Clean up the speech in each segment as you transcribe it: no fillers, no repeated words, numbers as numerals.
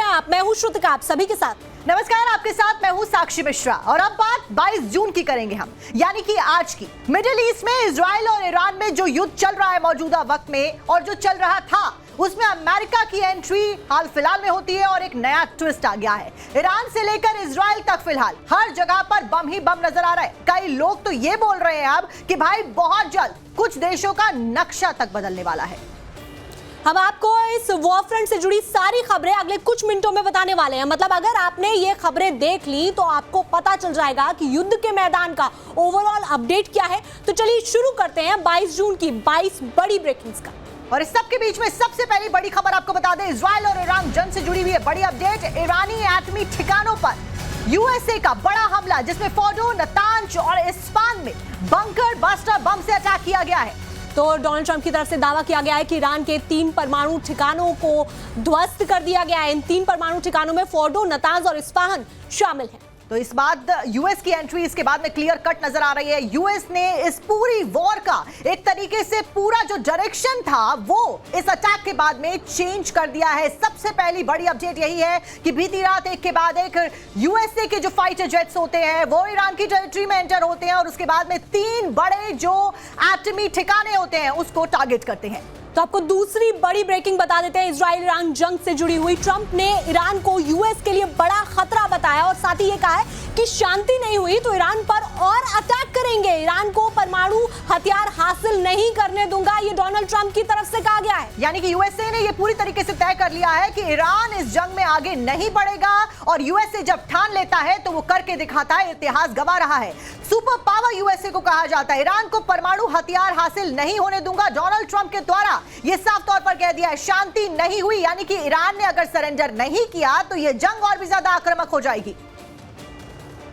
रहे हैं आप, मैं हूं श्रुतिका, आप सभी के साथ। नमस्कार, आपके साथ मैं हूं साक्षी मिश्रा और अब बात 22 जून की करेंगे हम, यानी कि आज की। मिडिल ईस्ट में इजराइल और ईरान में जो युद्ध चल रहा है मौजूदा वक्त में और जो चल रहा था, उसमें अमेरिका की एंट्री हाल फिलहाल में होती है और एक नया ट्विस्ट आ गया है। ईरान से लेकर इजराइल तक फिलहाल हर जगह पर बम ही बम नजर आ रहा है। कई लोग तो ये बोल रहे हैं अब कि भाई बहुत जल्द कुछ देशों का नक्शा तक बदलने वाला है। हम आपको इस वॉर फ्रंट से जुड़ी सारी खबरें अगले कुछ मिनटों में बताने वाले हैं। मतलब अगर आपने ये खबरें देख ली तो आपको पता चल जाएगा कि युद्ध के मैदान का ओवरऑल अपडेट क्या है। तो चलिए शुरू करते हैं 22 जून की 22 बड़ी ब्रेकिंग्स का। और इस सब के बीच में सबसे पहली बड़ी खबर आपको बता दें, इजराइल और ईरान जंग से जुड़ी हुई है बड़ी अपडेट। ईरानी एटमी ठिकानों पर यूएसए का बड़ा हमला, जिसमें फोर्डो, नतांज और इस्फहान में बंकर बस्टर बम से अटैक किया गया है। तो डोनाल्ड ट्रंप की तरफ से दावा किया गया है कि ईरान के 3 परमाणु ठिकानों को ध्वस्त कर दिया गया है। इन 3 परमाणु ठिकानों में फोर्डो, नतांज और इस्फहान शामिल हैं। तो इस बात यूएस की एंट्री इसके बाद में क्लियर कट नजर आ रही है। यूएस ने इस पूरी वॉर का एक तरीके से पूरा जो डायरेक्शन था वो इस अटैक के बाद में चेंज कर दिया है। सबसे पहली बड़ी अपडेट यही है कि बीती रात एक के बाद एक यूएसए के जो फाइटर जेट्स होते हैं वो ईरान की टेरिटरी में एंटर होते हैं और उसके बाद में 3 बड़े जो एटमी ठिकाने होते हैं उसको टारगेट करते हैं। तो आपको दूसरी बड़ी ब्रेकिंग बता देते हैं, इजराइल ईरान जंग से जुड़ी हुई। ट्रंप ने ईरान को यूएस के लिए बड़ा खतरा बताया और साथ ही ये कहा है कि शांति नहीं हुई तो ईरान पर और अटैक करेंगे। ईरान को परमाणु हथियार हासिल नहीं करने दूंगा, ये डोनाल्ड ट्रंप की तरफ से कहा गया है। यानी कि यूएसए ने ये पूरी तरीके से तय कर लिया है कि ईरान इस जंग में आगे नहीं बढ़ेगा और यूएसए जब ठान लेता है तो वो करके दिखाता है। इतिहास गवाह रहा है। सुपर पावर यूएसए को कहा जाता है। ईरान को परमाणु हथियार हासिल नहीं होने दूंगा। डोनाल्ड ट्रंप के द्वारा ये साफ तौर पर कह दिया है, शांति नहीं हुई, यानी कि ईरान ने अगर सरेंडर नहीं किया तो ये जंग और भी ज्यादा आक्रामक हो जाएगी।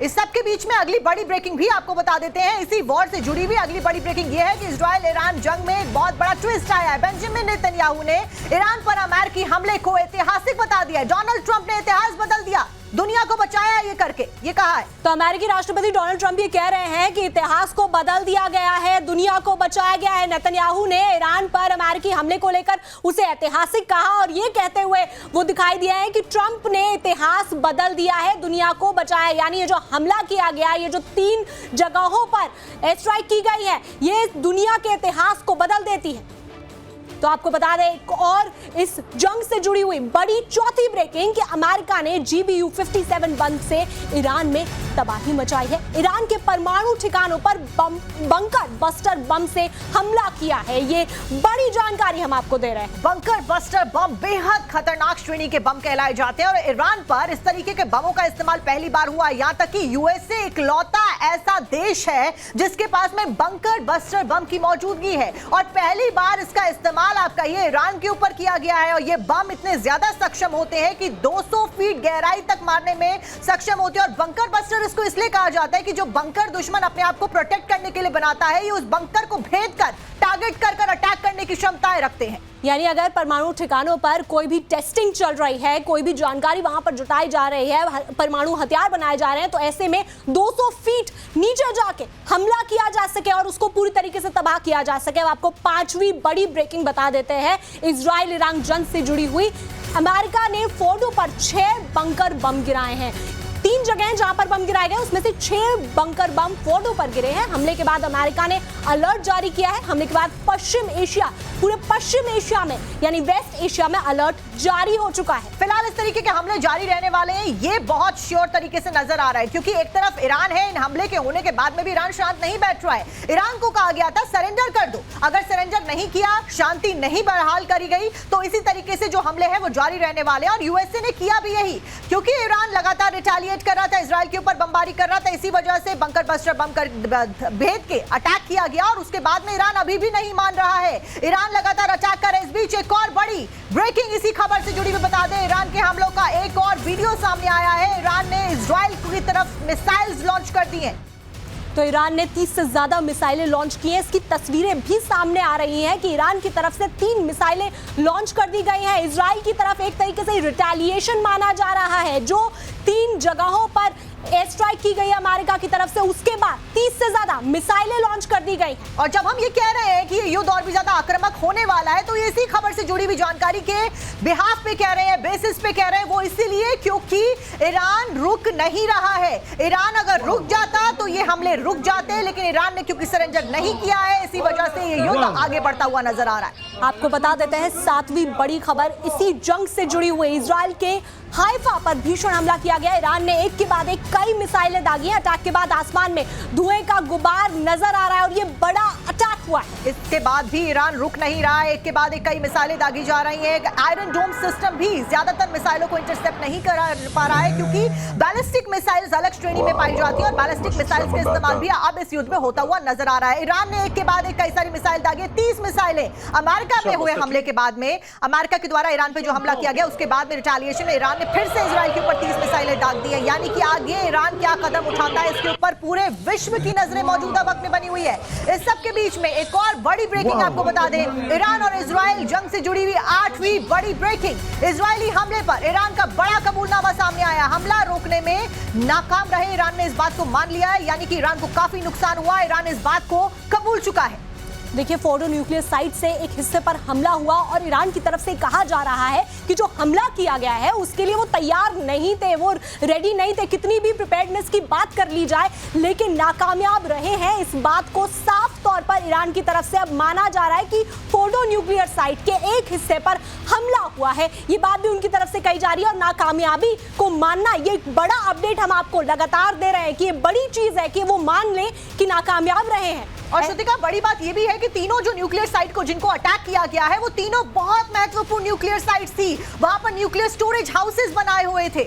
इस सब के बीच में अगली बड़ी ब्रेकिंग भी आपको बता देते हैं। इसी वॉर से जुड़ी हुई अगली बड़ी ब्रेकिंग यह है कि इजराइल ईरान जंग में एक बहुत बड़ा ट्विस्ट आया है। बेंजामिन नेतन्याहू ने ईरान पर अमेरिकी हमले को ऐतिहासिक बता दिया है। डोनाल्ड ट्रंप ने इतिहास बदल दिया, दुनिया को बचाया ये करके, ये कहा है। तो अमेरिकी राष्ट्रपति डोनाल्ड ट्रंप ये कह रहे हैं कि इतिहास को बदल दिया गया है, दुनिया को बचाया गया है। नेतन्याहू ने ईरान पर अमेरिकी हमले को लेकर उसे ऐतिहासिक कहा और ये कहते हुए वो दिखाई दिया है कि ट्रंप ने इतिहास बदल दिया है, दुनिया को बचाया। यानी ये जो हमला किया गया, ये जो 3 जगहों पर एयर स्ट्राइक की गई है, ये दुनिया के इतिहास को बदल देती है। तो आपको बता दें एक और इस जंग से जुड़ी हुई बड़ी चौथी ब्रेकिंग कि अमेरिका ने GBU-57 बम से ईरान में तबाही मचाई है। ईरान के परमाणु ठिकानों पर बंकर बस्टर बम से हमला किया है। ये बड़ी जानकारी हम आपको दे रहे हैं। बंकर बस्टर बम बेहद खतरनाक श्रेणी के बम कहलाए जाते हैं और ईरान पर इस तरीके के बमों का इस्तेमाल पहली बार हुआ। यहां तक कि यूएसए इकलौता ऐसा देश है जिसके पास में बंकर बस्टर बम की मौजूदगी है और पहली बार इसका इस्तेमाल आपका ये ईरान के ऊपर किया गया है। और ये बम इतने ज्यादा सक्षम होते हैं कि 200 फीट गहराई तक मारने में सक्षम होते हैं। और बंकर बस्टर इसको इसलिए कहा जाता है कि जो बंकर दुश्मन अपने आप को प्रोटेक्ट करने के लिए बनाता है, ये उस बंकर को भेद कर टारगेट कर अटैक करने की क्षमताएं रखते हैं। यानी अगर परमाणु ठिकानों पर कोई भी टेस्टिंग चल रही है, कोई भी जानकारी वहां पर जुटाई जा रही है, परमाणु हथियार बनाए जा रहे हैं, तो ऐसे में 200 फीट नीचे जाके हमला किया जा सके और उसको पूरी तरीके से तबाह किया जा सके। अब आपको 5वीं बड़ी ब्रेकिंग बता देते हैं, इजराइल ईरान जंग से जुड़ी हुई। अमेरिका ने फोर्डो पर 6 बंकर बम गिराए हैं। 3 जगह जहां पर बम गिराए गए उसमें से 6 बंकर बम फोर्डो पर गिरे हैं। हमले के बाद अमेरिका ने अलर्ट जारी किया है। हमले के बाद पूरे पश्चिम एशिया में यानी वेस्ट एशिया में अलर्ट जारी हो चुका है। फिलहाल इस तरीके के हमले जारी रहने वाले हैं, ये बहुत श्योर तरीके से नजर आ रहा है क्योंकि एक तरफ ईरान है, इन हमले के होने के बाद में भी ईरान शांत नहीं बैठ रहा है। ईरान को कहा गया था सरेंडर कर दो, अगर सरेंडर नहीं किया, शांति नहीं बहाल करी गई तो इसी तरीके से जो हमले हैं वो जारी रहने वाले हैं। और यूएसए ने किया भी यही क्योंकि ईरान लगातार रिटेलिएट कर रहा था, इजराइल के ऊपर बमबारी कर रहा था। इसी वजह से बंकर बस्टर बम कर भेद के अटैक किया गया और उसके बाद में ईरान अभी भी नहीं मान रहा है। ईरान लगातार अटैक कर रहा है। इस बीच एक और बड़ी ब्रेकिंग इसी खबर से जुड़ी हुई बता दें, ईरान के हमलों का एक और वीडियो सामने आया है। ईरान ने इजराइल की तरफ मिसाइल्स लॉन्च कर दी हैं। तो ईरान ने 30 से ज्यादा मिसाइलें लॉन्च की हैं। इसकी तस्वीरें भी सामने आ रही हैं कि ईरान की तरफ से 3 मिसाइलें लॉन्च कर दी गई हैं। इजराइल की तरफ एक तरीके से रिटेलिएशन माना जा रहा है, जो 3 जगहों पर एयर स्ट्राइक की गई अमेरिका की तरफ से, उसके बाद 30 से ज्यादा मिसाइलें लॉन्च कर दी गई। और जब हम ये कह रहे हैं कि ये युद्ध और भी ज्यादा आक्रामक होने वाला है, तो ये इसी खबर से जुड़ी हुई जानकारी के बिहाफ पे कह रहे हैं, बेसिस पे कह रहे हैं, वो इसीलिए क्योंकि ईरान रुक नहीं रहा है। ईरान अगर रुक जाता तो ये हमले रुक जाते, लेकिन ईरान ने क्योंकि सरेंडर नहीं किया है, इसी वजह से ये युद्ध आगे बढ़ता हुआ नजर आ रहा है। आपको बता देते हैं 7वीं बड़ी खबर इसी जंग से जुड़ी हुई। इजराइल के हाइफा पर भीषण हमला किया गया। ईरान ने एक के बाद एक कई मिसाइलें दागी हैं। अटैक के बाद आसमान में धुएं का गुबार नजर आ रहा है और ये बड़ा अटैक हुआ है। इसके बाद भी ईरान रुक नहीं रहा है, एक के बाद एक कई मिसाइलें दागी जा रही हैं। आयरन डोम सिस्टम भी ज्यादातर मिसाइलों को इंटरसेप्ट नहीं कर पा रहा है, क्योंकि बैलिस्टिक मिसाइल्स अलग श्रेणी में पाई जाती है और बैलिस्टिक मिसाइल्स का इस्तेमाल भी अब इस युद्ध में होता हुआ नजर आ रहा है। ईरान ने एक के बाद एक कई सारी मिसाइल दागी, 30 मिसाइलें अमेरिका में हुए हमले के बाद में, अमेरिका के द्वारा ईरान पे जो हमला किया गया उसके बाद में रिटेलिएशन में ईरान ने फिर से इजराइल के ऊपर 30 मिसाइलें दाग दी है। यानी कि आगे ईरान क्या कदम उठाता है, इसके ऊपर पूरे विश्व की नजरें मौजूदा वक्त में बनी हुई है। इस सब के बीच में एक और बड़ी ब्रेकिंग आपको बता दें, ईरान और इजराइल जंग से जुड़ी हुई 8वीं बड़ी ब्रेकिंग। इजरायली हमले पर ईरान का बड़ा कबूलनामा सामने आया। हमला रोकने में नाकाम रहे, ईरान ने इस बात को मान लिया है, यानी कि ईरान को काफी नुकसान हुआ। ईरान इस बात को कबूल चुका है। देखिए, फोर्डो न्यूक्लियर साइट से एक हिस्से पर हमला हुआ और ईरान की तरफ से कहा जा रहा है कि जो हमला किया गया है उसके लिए वो तैयार नहीं थे, वो रेडी नहीं थे। कितनी भी प्रिपेयर्डनेस की बात कर ली जाए, लेकिन नाकामयाब रहे हैं। इस बात को साफ तौर पर ईरान की तरफ से अब माना जा रहा है कि फोर्डो न्यूक्लियर साइट के एक हिस्से पर हमला हुआ है। ये बात भी उनकी तरफ से कही जा रही है और नाकामयाबी को मानना, ये एक बड़ा अपडेट हम आपको लगातार दे रहे हैं कि ये बड़ी चीज है कि वो मान लें कि नाकामयाब रहे हैं। और श्रुतिका, बड़ी बात यह भी है कि तीनों जो न्यूक्लियर साइट को जिनको अटैक किया गया है, वो तीनों बहुत महत्वपूर्ण न्यूक्लियर साइट्स थी। वहां पर न्यूक्लियर स्टोरेज हाउसेस बनाए हुए थे।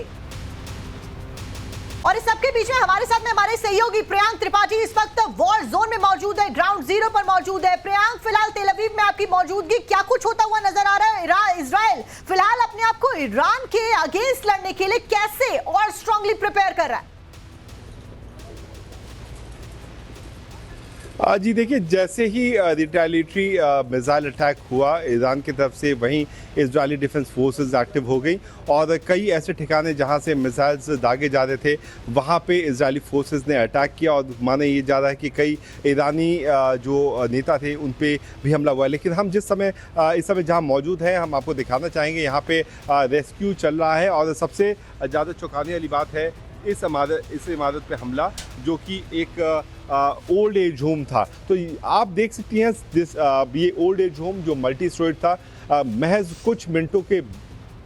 और इस सबके बीच में हमारे साथ में हमारे सहयोगी प्रियांक त्रिपाठी इस वक्त वॉर जोन में मौजूद है, ग्राउंड जीरो पर मौजूद है। प्रियांक, फिलहाल तेल अवीव में आपकी मौजूदगी, क्या कुछ होता हुआ नजर आ रहा है? इजराइल फिलहाल अपने आप को ईरान के अगेंस्ट लड़ने के लिए कैसे और स्ट्रांगली प्रिपेयर कर रहा है? जी देखिए, जैसे ही रिटेलिएटरी मिसाइल अटैक हुआ ईरान की तरफ से, वहीं इजरायली डिफेंस फोर्सेस एक्टिव हो गई और कई ऐसे ठिकाने जहां से मिसाइल्स दागे जा रहे थे वहां पे इजरायली फोर्सेस ने अटैक किया। और माना ये जा रहा है कि कई ईरानी जो नेता थे उन पे भी हमला हुआ है। लेकिन हम जिस समय इस समय जहां मौजूद हैं, हम आपको दिखाना चाहेंगे यहाँ पे रेस्क्यू चल रहा है। और सबसे ज़्यादा चौंकाने वाली बात है इस इमारत पे हमला, जो कि एक ओल्ड एज होम था। तो आप देख सकती हैं ये ओल्ड एज होम जो मल्टी स्टोरेज था, महज कुछ मिनटों के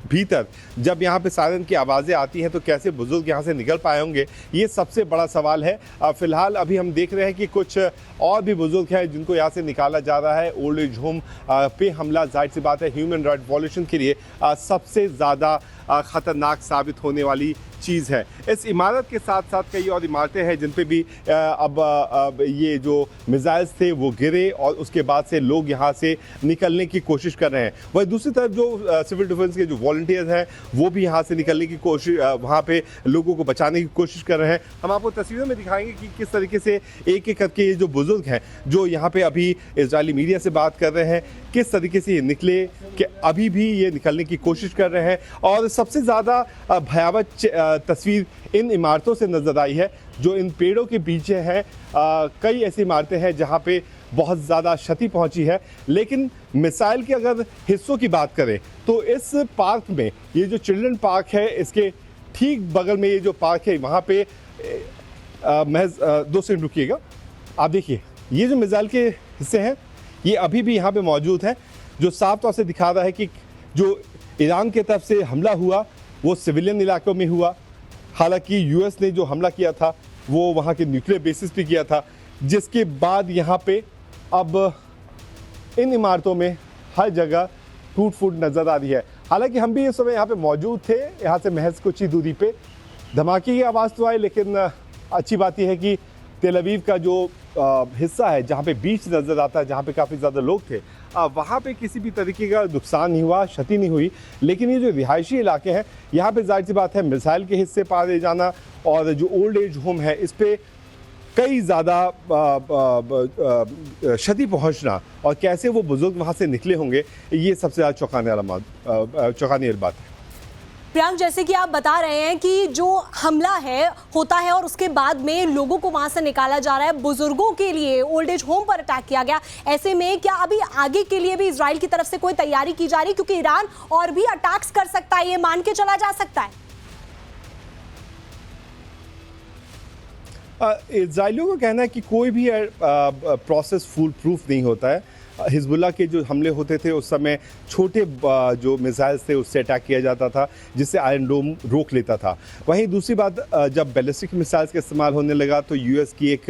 भीतर जब यहाँ पे सायरन की आवाज़ें आती हैं तो कैसे बुजुर्ग यहाँ से निकल पाए होंगे, ये सबसे बड़ा सवाल है। फिलहाल अभी हम देख रहे हैं कि कुछ और भी बुजुर्ग हैं जिनको यहाँ से निकाला जा रहा है। ओल्ड एज होम पे हमला, जाहिर सी बात है, ह्यूमन राइट वॉल्यूशन के लिए सबसे ज़्यादा ख़तरनाक साबित होने वाली चीज़ है। इस इमारत के साथ साथ कई और इमारतें हैं जिन पे भी अब ये जो मिसाइल्स थे वो गिरे और उसके बाद से लोग यहाँ से निकलने की कोशिश कर रहे हैं। वहीं दूसरी तरफ जो सिविल डिफेंस के जो वॉलंटियर्स हैं वो भी यहाँ से निकलने की कोशिश, वहाँ पे लोगों को बचाने की कोशिश कर रहे हैं। हम आपको तस्वीरों में दिखाएंगे कि किस तरीके से एक एक करके ये जो बुजुर्ग हैं जो यहाँ पे अभी इजरायली मीडिया से बात कर रहे हैं, किस तरीके से ये निकले, कि अभी भी ये निकलने की कोशिश कर रहे हैं। और सबसे ज़्यादा भयावह तस्वीर इन इमारतों से नज़र आई है जो इन पेड़ों के पीछे हैं। कई ऐसी इमारतें हैं जहाँ पे बहुत ज़्यादा क्षति पहुंची है। लेकिन मिसाइल के अगर हिस्सों की बात करें तो इस पार्क में, ये जो चिल्ड्रन पार्क है, इसके ठीक बगल में ये जो पार्क है, वहाँ पे महज 2 सेकंड रुकिएगा। आप देखिए, ये जो मिसाइल के हिस्से हैं ये अभी भी यहाँ पे मौजूद हैं, जो साफ तौर से दिखा रहा है कि जो ईरान की तरफ से हमला हुआ वो सिविलियन इलाकों में हुआ। हालांकि यूएस ने जो हमला किया था वो वहाँ के न्यूक्लियर बेसिस पे किया था, जिसके बाद यहाँ पे अब इन इमारतों में हर जगह टूट फूट नज़र आ रही है। हालांकि हम भी इस समय यहाँ पे मौजूद थे, यहाँ से महज कुछ ही दूरी पे धमाके की आवाज़ तो आई, लेकिन अच्छी बात यह है कि तेल अवीव का जो हिस्सा है जहाँ पे बीच नज़र आता है, जहाँ पे काफ़ी ज़्यादा लोग थे, वहाँ पे किसी भी तरीके का नुकसान नहीं हुआ, क्षति नहीं हुई। लेकिन ये जो रिहायशी इलाके हैं यहाँ पे जाहिर सी बात है मिसाइल के हिस्से पार ले जाना और जो ओल्ड एज होम है इस पर कई ज़्यादा क्षति पहुँचना और कैसे वो बुजुर्ग वहाँ से निकले होंगे, ये सबसे ज़्यादा चौंकाने वाली बात है। प्रियांक, जैसे कि आप बता रहे हैं कि जो हमला है होता है और उसके बाद में लोगों को वहां से निकाला जा रहा है, बुजुर्गों के लिए ओल्ड एज होम पर अटैक किया गया, ऐसे में क्या अभी आगे के लिए भी इजराइल की तरफ से कोई तैयारी की जा रही, क्योंकि ईरान और भी अटैक्स कर सकता है, ये मान के चला जा सकता है? इजराइलियों का कहना है कि कोई भी प्रोसेस फुल प्रूफ नहीं होता है। हिजबुल्लाह के जो हमले होते थे उस समय छोटे जो मिसाइल्स थे उससे अटैक किया जाता था, जिससे आयरन डोम रोक लेता था। वहीं दूसरी बात, जब बैलिस्टिक मिसाइल्स का इस्तेमाल होने लगा तो यूएस की एक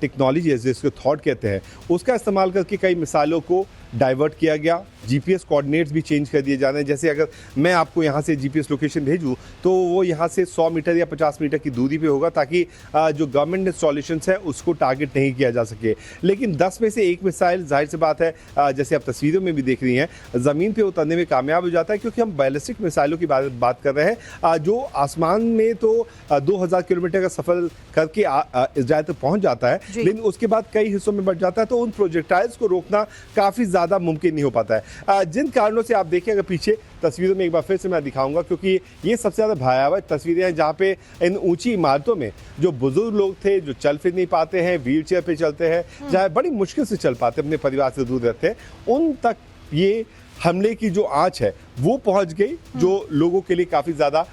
टेक्नोलॉजी है जिसको थॉट कहते हैं, उसका इस्तेमाल करके कई मिसाइलों को डाइवर्ट किया गया। जीपीएस कोऑर्डिनेट्स भी चेंज कर दिए जा रहे हैं। जैसे अगर मैं आपको यहाँ से जीपीएस लोकेशन भेजूँ तो वो यहाँ से 100 मीटर या 50 मीटर की दूरी पे होगा, ताकि जो गवर्नमेंट इंस्टॉलेशंस है उसको टारगेट नहीं किया जा सके। लेकिन 10 में से एक मिसाइल, जाहिर सी बात है, जैसे आप तस्वीरों में भी देख रही हैं, ज़मीन पर उतरने में कामयाब हो जाता है, क्योंकि हम बैलिस्टिक मिसाइलों की बात कर रहे हैं जो आसमान में तो 2000 किलोमीटर का सफ़र करके इजराइल तक पहुँच जाता है, लेकिन उसके बाद कई हिस्सों में बढ़ जाता है, तो उन प्रोजेक्टाइल्स को रोकना काफ़ी ज़्यादा मुमकिन नहीं हो पाता है। जिन कारणों से आप देखिए, अगर पीछे तस्वीरों में एक बार फिर से मैं दिखाऊंगा, क्योंकि ये सबसे ज़्यादा भयावह तस्वीरें हैं जहाँ पे इन ऊंची इमारतों में जो बुजुर्ग लोग थे, जो चल फिर नहीं पाते हैं, व्हील चेयर पे चलते हैं, जहाँ बड़ी मुश्किल से चल पाते, अपने परिवार से दूर रहते हैं, उन तक ये हमले की जो आँच है वो पहुँच गई, जो लोगों के लिए काफ़ी ज़्यादा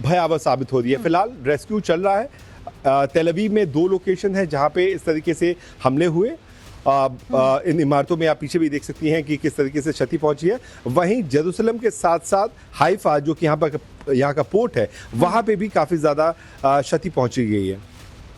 भयावह साबित हो रही है। फिलहाल रेस्क्यू चल रहा है। तेल अवीव में 2 लोकेशन है जहाँ पे इस तरीके से हमले हुए। इन इमारतों में आप पीछे भी देख सकती हैं कि किस तरीके से क्षति पहुंची है। वहीं जेरूसलम के साथ साथ हाइफा, जो कि यहाँ का पोर्ट है, वहाँ पे भी काफ़ी ज़्यादा क्षति पहुंची गई है।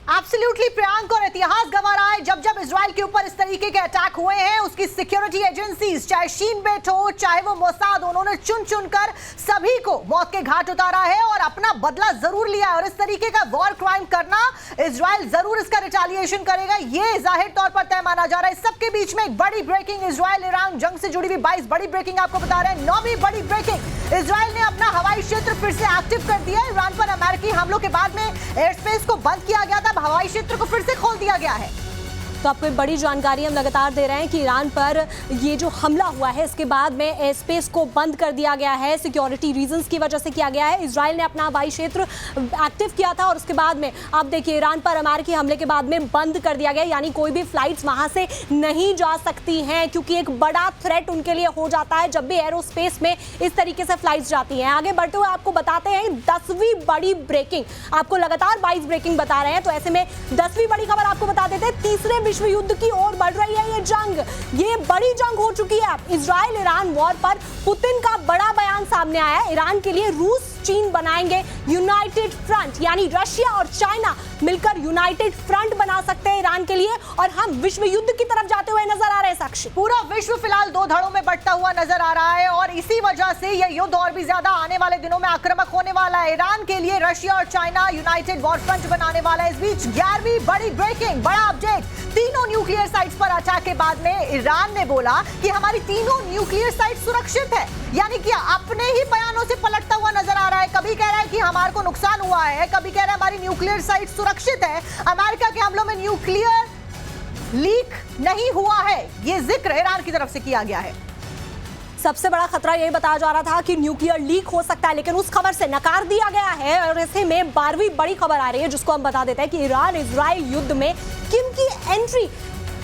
एब्सोल्युटली प्रियांक, और इतिहास गवाह रहा है जब जब इजराइल के ऊपर इस तरीके के अटैक हुए हैं, उसकी सिक्योरिटी एजेंसीज, चाहे शीन बेट हो, चाहे वो मोसाद, उन्होंने चुन चुनकर सभी को मौत के घाट उतारा है और अपना बदला जरूर लिया है। और इस तरीके का वॉर क्राइम करना, इजराइल जरूर इसका रिटेलिएशन करेगा, ये जाहिर तौर पर तय माना जा रहा है। इस सबके बीच में एक बड़ी ब्रेकिंग, इजराइल ईरान जंग से जुड़ी हुई 22 बड़ी ब्रेकिंग आपको बता रहे हैं। 9वीं बड़ी ब्रेकिंग, इजराइल ने अपना हवाई क्षेत्र फिर से एक्टिव कर दिया है। ईरान पर अमेरिकी हमलों के बाद में एयर स्पेस को बंद किया गया था, हवाई क्षेत्र को फिर से खोल दिया गया है। तो आपको बड़ी जानकारी हम लगातार दे रहे हैं कि ईरान पर ये जो हमला हुआ है इसके बाद में एयर स्पेस को बंद कर दिया गया है, सिक्योरिटी रीजंस की वजह से किया गया है। इजराइल ने अपना हवाई क्षेत्र एक्टिव किया था और उसके बाद में आप देखिए ईरान पर अमेरिकी हमले के बाद में बंद कर दिया गया, यानी कोई भी फ्लाइट्स वहां से नहीं जा सकती हैं, क्योंकि एक बड़ा थ्रेट उनके लिए हो जाता है जब भी एरोस्पेस में इस तरीके से फ्लाइट्स जाती हैं। आगे बढ़ते हुए आपको बताते हैं 10वीं बड़ी ब्रेकिंग, आपको लगातार 22 ब्रेकिंग बता रहे हैं, तो ऐसे में 10वीं बड़ी खबर आपको बता देते हैं। तीसरे विश्व युद्ध की ओर बढ़ रही है ये जंग, ये बड़ी जंग हो चुकी है। इजराइल ईरान वॉर पर पुतिन का बड़ा बयान सामने आया है। ईरान के लिए रूस चीन बनाएंगे यूनाइटेड फ्रंट, यानी रशिया और चाइना मिलकर यूनाइटेड फ्रंट बना सकते हैं ईरान के लिए, और हम विश्व युद्ध की तरफ जाते हुए नजर आ रहे हैं। साक्षी, पूरा विश्व फिलहाल 2 धड़ों में बंटता हुआ नजर आ रहा है और इसी वजह से यह युद्ध और भी ज्यादा आने वाले दिनों में आक्रामक होने वाला है। ईरान के लिए रशिया और चाइना यूनाइटेड वॉर फ्रंट बनाने वाला है। इस बीच 11वीं बड़ी ब्रेकिंग, बड़ा अपडेट, तीनों न्यूक्लियर साइट्स पर अटैक के बाद में ईरान ने बोला कि हमारी तीनों न्यूक्लियर साइट सुरक्षित है, यानी कि अपने ही बयानों से पलटता हुआ नजर आ रहा है। कभी कह रहा है कि हमारे को नुकसान हुआ है, कभी कह रहा है हमारी न्यूक्लियर साइट सुरक्षित है, अमेरिका के हमलों में न्यूक्लियर लीक नहीं हुआ है, यह जिक्र ईरान की तरफ से किया गया है। सबसे बड़ा खतरा यही बताया जा रहा था कि न्यूक्लियर लीक हो सकता है, लेकिन उस खबर से नकार दिया गया है। और ऐसे में 12वीं बड़ी खबर आ रही है जिसको हम बता देते हैं कि ईरान इजराइल युद्ध में किम की एंट्री,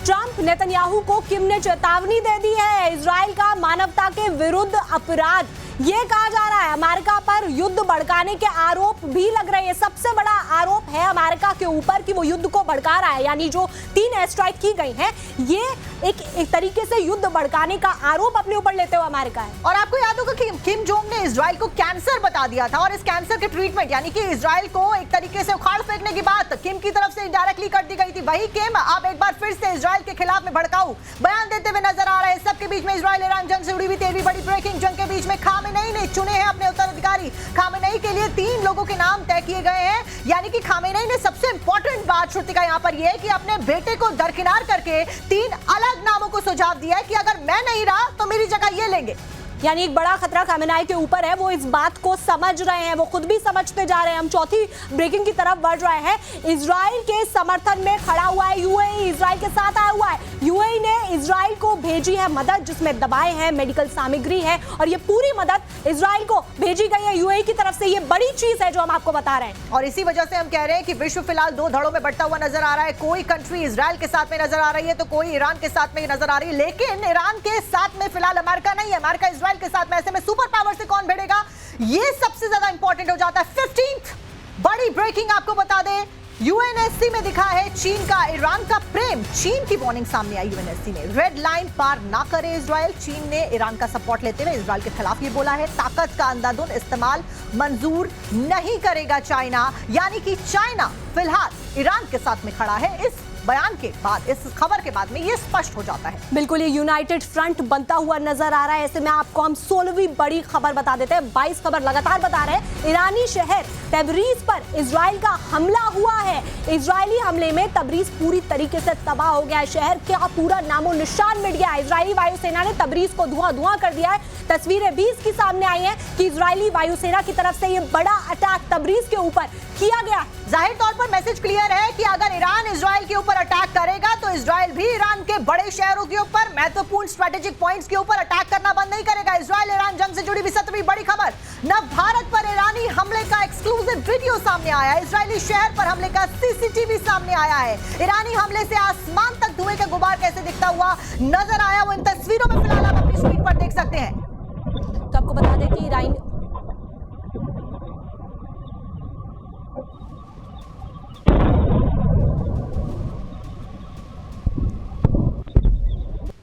ट्रंप नेतन्याहू को किम ने चेतावनी दे दी है। इजराइल का मानवता के विरुद्ध अपराध ये कहा जा रहा है, अमेरिका पर युद्ध भड़काने के आरोप भी लग रहे हैं। सबसे बड़ा आरोप है अमेरिका के ऊपर कि वो युद्ध को भड़का रहा है, यानी जो 3 एयर स्ट्राइक की गई हैं, ये एक तरीके से युद्ध भड़काने का आरोप अपने ऊपर लेते हुए अमेरिका है। और आपको याद होगा कि किम जोंग ने इजराइल को कैंसर बता दिया था, और इस कैंसर के ट्रीटमेंट, यानी कि इजराइल को एक तरीके से उखाड़ फेंकने की बात किम की तरफ से डायरेक्टली कर दी गई थी। वही किम अब एक बार फिर से इजराइल के खिलाफ में भड़काऊ बयान देते हुए नजर आ रहा है। सबके बीच में इजराइल ईरान जंग से जुड़ी हुई 13वीं बड़ी ब्रेकिंग, जंग के बीच में खामेनेई ने चुने हैं अपने उत्तराधिकारी। खामेनेई के लिए 3 लोगों के नाम तय किए गए हैं, यानी कि खामेनेई ने सबसे इंपॉर्टेंट बात श्रुतिका यहां पर यह है कि अपने बेटे को दरकिनार करके 3 अलग नामों को सुझाव दिया है कि अगर मैं नहीं रहा तो मेरी जगह ये लेंगे। यानी एक बड़ा खतरा खामेनेई के ऊपर है। वो इस बात को समझ रहे हैं, वो खुद भी समझते जा रहे हैं। हम चौथी ब्रेकिंग की तरफ बढ़ रहे हैं। इजराइल के समर्थन में खड़ा हुआ है यूएई, इजराइल के साथ आया हुआ है। यूएई ने इजराइल को भेजी है मदद, जिसमें दवाएं हैं, मेडिकल सामग्री है, और ये पूरी मदद इजराइल को भेजी गई है यूएई की तरफ से। ये बड़ी चीज है जो हम आपको बता रहे हैं, और इसी वजह से हम कह रहे हैं कि विश्व फिलहाल दो धड़ों में बढ़ता हुआ नजर आ रहा है। कोई कंट्री इजराइल के साथ में नजर आ रही है तो कोई ईरान के साथ में नजर आ रही है, लेकिन ईरान के साथ में फिलहाल अमेरिका नहीं है। अमेरिका इजराइल के साथ में, ऐसे में सुपर पावर से कौन भिड़ेगा, ये सबसे ज्यादा इंपॉर्टेंट हो जाता है। 15th बड़ी ब्रेकिंग आपको बता दें, यूएनएससी में दिखा है चीन का ईरान का प्रेम। चीन की वार्निंग सामने आई यूएनएससी में, रेड लाइन पार ना करे इजराइल। चीन ने ईरान का सपोर्ट लेते हुए इजराइल के खिलाफ ये बोला है, ताकत का अंधाधुंध इस्तेमाल मंजूर नहीं करेगा चाइना। यानी कि चाइना फिलहाल ईरान के साथ में खड़ा है। इस बयान के बाद, इस खबर के बाद में ये स्पष्ट हो जाता है। बिल्कुल, ये यूनाइटेड फ्रंट बनता हुआ नजर आ रहा है। ऐसे में आपको हम 16वीं बड़ी खबर बता देते हैं। 22 खबर लगातार बता रहे हैं। ईरानी शहर तबरीज पर इजराइल का हमला हुआ है। इजरायली हमले में तबरीज पूरी तरीके से तबाह हो गया है। शहर का पूरा नामो निशान मिट गया है। इजरायली वायुसेना ने तबरीज को धुआं कर दिया है। तस्वीरें 20 की सामने आई हैं कि इजरायली वायुसेना की तरफ से ये बड़ा अटैक तबरीज के ऊपर किया गया। जाहिर तौर पर मैसेज क्लियर है कि अगर ईरान इजराइल के ऊपर अटैक करेगा तो इजराइल भी ईरान के बड़े शहरों के ऊपर, महत्वपूर्ण स्ट्रेटेजिक पॉइंट्स के ऊपर अटैक करना बंद नहीं करेगा। इजराइल ईरान जंग से जुड़ी भी 7वीं बड़ी खबर। नव भारत पर ईरानी हमले का एक्सक्लूसिव वीडियो सामने आया है। इजरायली शहर पर हमले का सीसीटीवी सामने आया है। ईरानी हमले से आसमान तक धुएं का गुबार कैसे दिखता हुआ नजर आया, वो इन तस्वीरों में फिलहाल आप अपनी स्क्रीन पर देख सकते हैं। तो आपको बता दें कि ईरान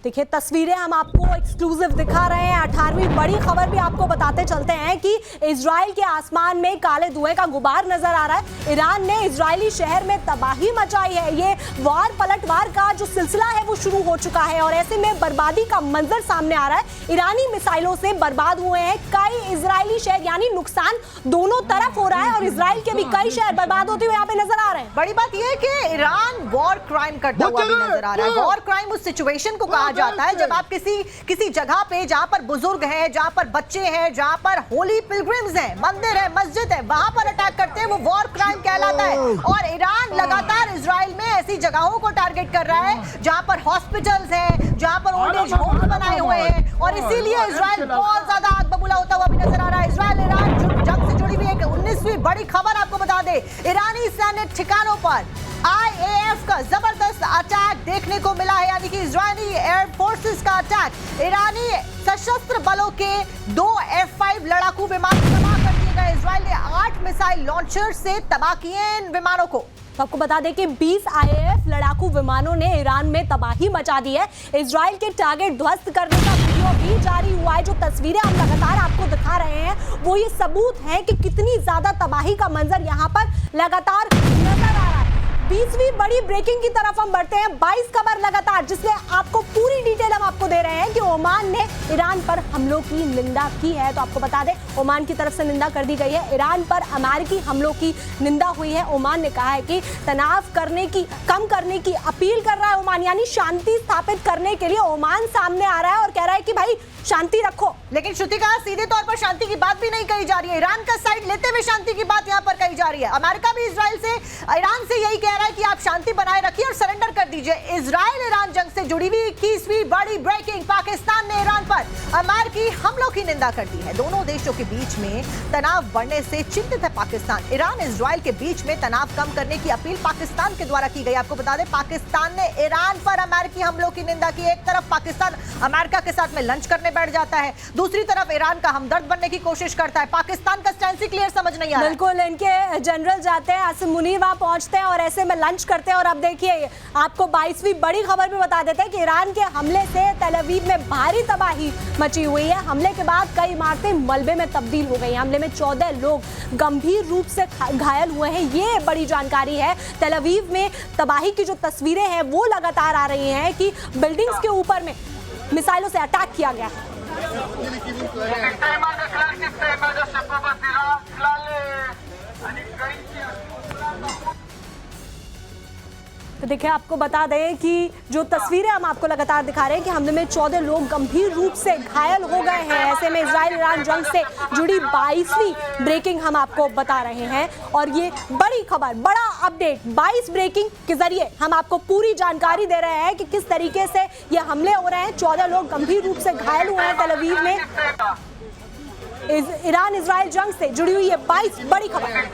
देखिए, तस्वीरें हम आपको एक्सक्लूसिव दिखा रहे हैं। 18वीं बड़ी खबर भी आपको बताते चलते हैं कि इजराइल के आसमान में काले धुएं का गुबार नजर आ रहा है। ईरान ने इजरायली शहर में तबाही मचाई है। ये वार पलटवार का जो सिलसिला है वो शुरू हो चुका है, और ऐसे में बर्बादी का मंजर सामने आ रहा है। ईरानी मिसाइलों से बर्बाद हुए हैं कई इजरायली शहर, यानी नुकसान दोनों तरफ हो रहा है, और इजराइल के भी कई शहर बर्बाद होते हुए यहाँ पे नजर आ रहे हैं। बड़ी बात यह है कि ईरान वॉर क्राइम करता हुआ भी नजर आ रहा है। वॉर क्राइम उस सिचुएशन को कहा जाता है जब आप किसी जगह पे, जहां पर बुजुर्ग हैं, जहां पर बच्चे हैं, जहां पर होली पिलग्रिम्स हैं, मंदिर है, मस्जिद है, वहां पर अटैक करते हैं, वो वॉर क्राइम कहलाता है। और ईरान लगातार इजराइल में ऐसी जगहों को टारगेट कर रहा है जहां पर हॉस्पिटल्स हैं, जहां पर ओल्ड एज होम्स बनाए हुए हैं, और इसीलिए इजराइल बहुत ज्यादा आग बबूला होता हुआ भी नजर आ रहा है। इजराइल ईरान जंग से जुड़ी हुई एक 19वीं बड़ी खबर आपको बता दे, ईरानी सैन्य ठिकानों पर IAF का जबरदस्त अटैक देखने को मिला है। यानी कि इजरायली एयर फोर्सेस का अटैक, ईरानी सशस्त्र बलों के 2 F-5 लड़ाकू विमान तबाह कर दिए गए। इजरायल ने 8 मिसाइल लॉन्चर से तबाह किए इन विमानों को। तो आपको बता दें कि 20 IAF लड़ाकू विमानों ने ईरान में तबाही मचा दी है। इजराइल के टारगेट ध्वस्त करने का वीडियो भी जारी हुआ है। जो तस्वीरें हम लगातार आपको दिखा रहे हैं वो ये सबूत है कि कितनी ज्यादा तबाही का मंजर यहाँ पर लगातार नजर आ रहा है। 20वीं बड़ी ब्रेकिंग की तरफ हम बढ़ते हैं। 22 खबर लगातार, जिसमें आपको पूरी डिटेल हम आपको दे रहे हैं कि ओमान ने ईरान पर हमलों की निंदा की है। तो आपको बता दें, ओमान की तरफ से निंदा कर दी गई है। ईरान पर अमेरिकी हमलों की निंदा हुई है। ओमान ने कहा है कि तनाव कम करने की अपील कर रहा है ओमान, यानी शांति स्थापित करने के लिए ओमान सामने आ रहा है और कह रहा है कि भाई शांति रखो। लेकिन श्रुतिका, सीधे तौर पर शांति की बात भी नहीं कही जा रही है। ईरान का साइड लेते हुए शांति की बात यहां पर कही जा रही है। अमेरिका भी ईरान से यही कह रहा है कि आप शांति बनाए रखिए और सरेंडर कर दीजिए। इजराइल ईरान जंग से जुड़ी हुई 21वीं बड़ी ब्रेकिंग, पाकिस्तान ने ईरान पर अमेरिकी हमलों की निंदा कर दी है। दोनों देशों के बीच में तनाव बढ़ने से चिंतित है पाकिस्तान। ईरान इजराइल के बीच में तनाव कम करने की अपील पाकिस्तान के द्वारा की गई। आपको बता दें, पाकिस्तान ने ईरान पर अमेरिकी हमलों की निंदा की। एक तरफ पाकिस्तान अमेरिका के साथ में लंच करने बैठ जाता है, दूसरी तरफ ईरान का हमदर्द बनने की कोशिश करता है। पाकिस्तान का स्टैंड क्लियर समझ नहीं आ रहा। बिल्कुल, इनके जनरल जाते हैं, आसिम मुनीर वहां पहुंचते हैं और ऐसे में लंच करते हैं। और अब देखिए, आपको 22वीं बड़ी खबर भी बता देते हैं कि ईरान के हमले से तेल अवीव में भारी तबाही मची हुई है। हमले के बाद कई इमारतें मलबे में तब्दील हो गई। हमले में 14 लोग गंभीर रूप से घायल हुए हैं। ये बड़ी जानकारी है। तेल अवीव में तबाही की जो तस्वीरें हैं वो लगातार आ रही हैं कि बिल्डिंग्स के ऊपर में मिसाइलों से अटैक किया गया है। तो देखिए, आपको बता दें कि जो तस्वीरें हम आपको लगातार दिखा रहे हैं कि हमले में 14 लोग गंभीर रूप से घायल हो गए हैं। ऐसे में इजराइल ईरान जंग से जुड़ी 22वीं ब्रेकिंग हम आपको बता रहे हैं और ये बड़ी खबर, बड़ा अपडेट 22 ब्रेकिंग के जरिए हम आपको पूरी जानकारी दे रहे हैं कि किस तरीके से ये हमले हो रहे हैं। 14 लोग गंभीर रूप से घायल हुए हैं तेल अवीव में। ईरान इजराइल जंग से जुड़ी हुई ये 22 बड़ी खबर।